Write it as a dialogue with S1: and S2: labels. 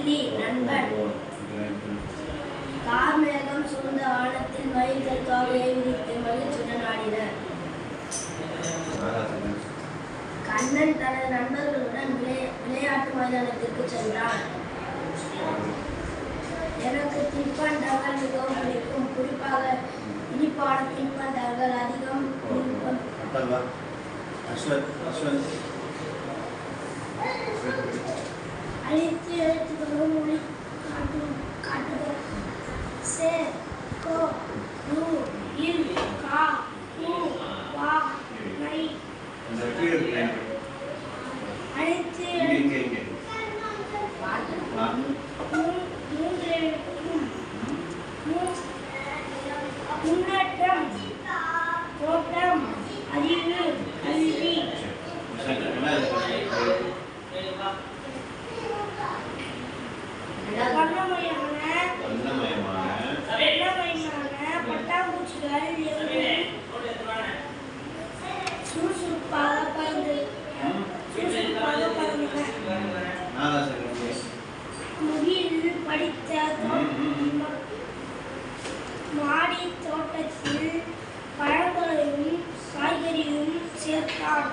S1: நந்தி நண்பன். கார்மேகம் சூழ்ந்த வானத்தில் மயில்கள் தோகையை விரித்து மகிழ்ச்சியுடன் ஆடின. கண்ணன் தனது நண்பர்களுடன் விளையாட்டு மைதானத்திற்கு சென்றான். எனக்கு தின்பண்டங்கள் மிகவும் பிடிக்கும். குறிப்பாக இனிப்பான தின்பண்டங்கள் அதிகம் அழித்து எழுத்துக்களும் மொழி காட்டுக. சே கோ ரு இல் கா கு வா நை அழித்து முன்னேற்றம் தோட்டம் அறிவு கல்வி பட்டாம்பூச்சிகள் சுறுசுறுப்பாக பறந்தன. முகில் படித்த மாடி தோட்டத்தில் பழங்களையும் காய்கறியும் சேர்த்தான்.